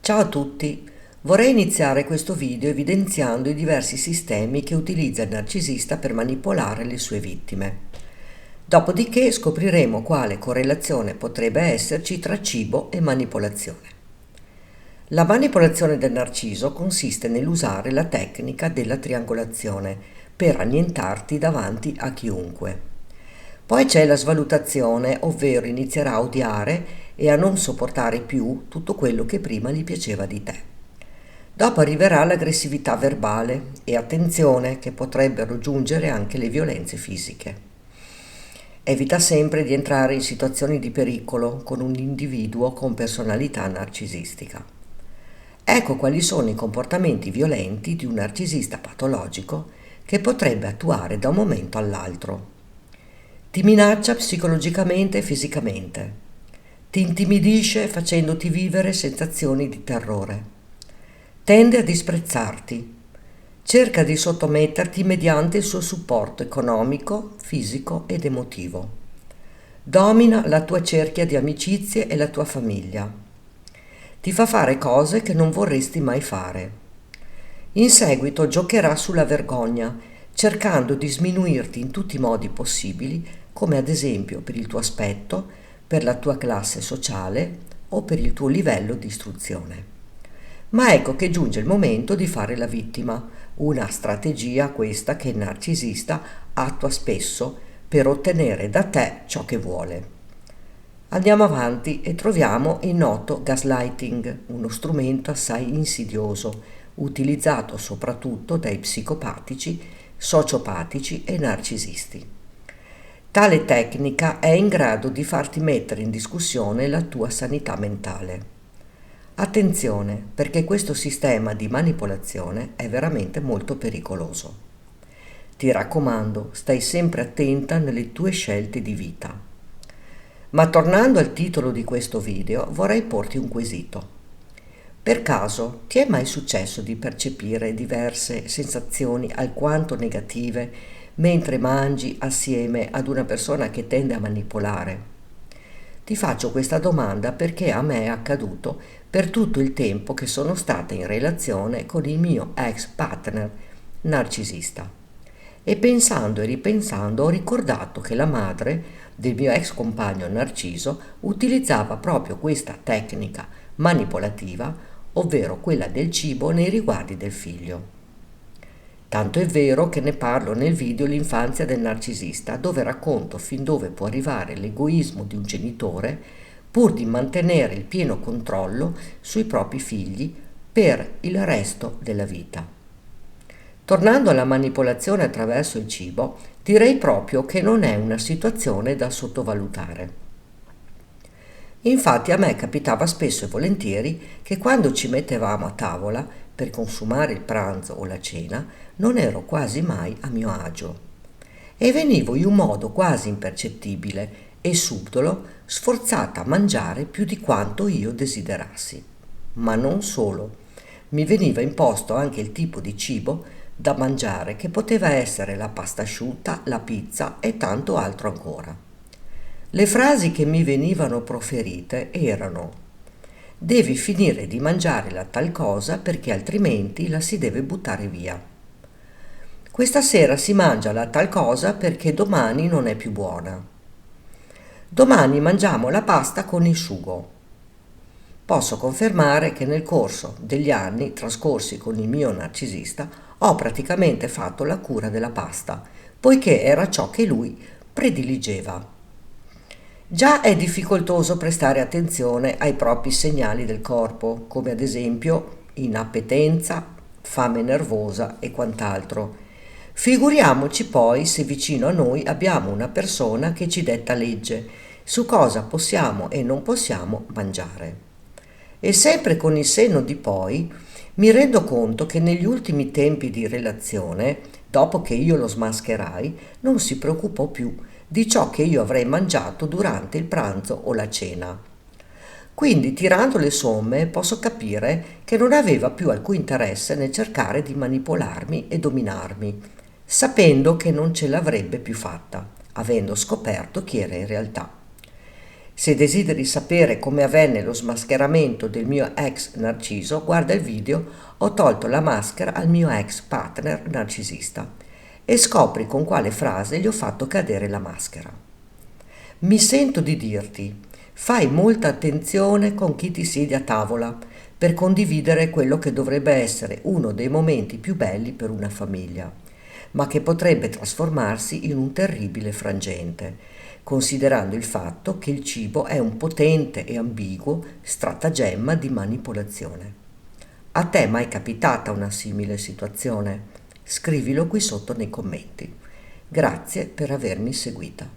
Ciao a tutti, vorrei iniziare questo video evidenziando i diversi sistemi che utilizza il narcisista per manipolare le sue vittime. Dopodiché scopriremo quale correlazione potrebbe esserci tra cibo e manipolazione. La manipolazione del narciso consiste nell'usare la tecnica della triangolazione per annientarti davanti a chiunque. Poi c'è la svalutazione, ovvero inizierà a odiare e a non sopportare più tutto quello che prima gli piaceva di te. Dopo arriverà l'aggressività verbale e attenzione che potrebbero giungere anche le violenze fisiche. Evita sempre di entrare in situazioni di pericolo con un individuo con personalità narcisistica. Ecco quali sono i comportamenti violenti di un narcisista patologico che potrebbe attuare da un momento all'altro. Ti minaccia psicologicamente e fisicamente. Ti intimidisce facendoti vivere sensazioni di terrore. Tende a disprezzarti. Cerca di sottometterti mediante il suo supporto economico, fisico ed emotivo. Domina la tua cerchia di amicizie e la tua famiglia. Ti fa fare cose che non vorresti mai fare. In seguito giocherà sulla vergogna, cercando di sminuirti in tutti i modi possibili, come ad esempio per il tuo aspetto, per la tua classe sociale o per il tuo livello di istruzione. Ma ecco che giunge il momento di fare la vittima, una strategia questa che il narcisista attua spesso per ottenere da te ciò che vuole. Andiamo avanti e troviamo il noto gaslighting, uno strumento assai insidioso, utilizzato soprattutto dai psicopatici, sociopatici e narcisisti. Tale tecnica è in grado di farti mettere in discussione la tua sanità mentale. Attenzione, perché questo sistema di manipolazione è veramente molto pericoloso. Ti raccomando, stai sempre attenta nelle tue scelte di vita. Ma tornando al titolo di questo video, vorrei porti un quesito. Per caso ti è mai successo di percepire diverse sensazioni alquanto negative mentre mangi assieme ad una persona che tende a manipolare? Ti faccio questa domanda perché a me è accaduto per tutto il tempo che sono stata in relazione con il mio ex partner narcisista. E pensando e ripensando ho ricordato che la madre del mio ex compagno Narciso utilizzava proprio questa tecnica manipolativa, ovvero quella del cibo nei riguardi del figlio. Tanto è vero che ne parlo nel video L'infanzia del narcisista, dove racconto fin dove può arrivare l'egoismo di un genitore pur di mantenere il pieno controllo sui propri figli per il resto della vita. Tornando alla manipolazione attraverso il cibo, direi proprio che non è una situazione da sottovalutare. Infatti a me capitava spesso e volentieri che quando ci mettevamo a tavola per consumare il pranzo o la cena non ero quasi mai a mio agio e venivo in un modo quasi impercettibile e subdolo sforzata a mangiare più di quanto io desiderassi. Ma non solo, mi veniva imposto anche il tipo di cibo da mangiare che poteva essere la pasta asciutta, la pizza e tanto altro ancora. Le frasi che mi venivano proferite erano: devi finire di mangiare la tal cosa perché altrimenti la si deve buttare via. Questa sera si mangia la tal cosa perché domani non è più buona. Domani mangiamo la pasta con il sugo. Posso confermare che nel corso degli anni trascorsi con il mio narcisista ho praticamente fatto la cura della pasta, poiché era ciò che lui prediligeva. Già è difficoltoso prestare attenzione ai propri segnali del corpo, come ad esempio inappetenza, fame nervosa e quant'altro. Figuriamoci poi se vicino a noi abbiamo una persona che ci detta legge su cosa possiamo e non possiamo mangiare. E sempre con il senno di poi mi rendo conto che negli ultimi tempi di relazione, dopo che io lo smascherai, non si preoccupò più di ciò che io avrei mangiato durante il pranzo o la cena. Quindi, tirando le somme, posso capire che non aveva più alcun interesse nel cercare di manipolarmi e dominarmi, sapendo che non ce l'avrebbe più fatta, avendo scoperto chi era in realtà. Se desideri sapere come avvenne lo smascheramento del mio ex narciso, guarda il video "Ho tolto la maschera al mio ex partner narcisista" e scopri con quale frase gli ho fatto cadere la maschera. Mi sento di dirti, fai molta attenzione con chi ti siedi a tavola per condividere quello che dovrebbe essere uno dei momenti più belli per una famiglia, ma che potrebbe trasformarsi in un terribile frangente, considerando il fatto che il cibo è un potente e ambiguo stratagemma di manipolazione. A te è mai capitata una simile situazione? Scrivilo qui sotto nei commenti. Grazie per avermi seguita.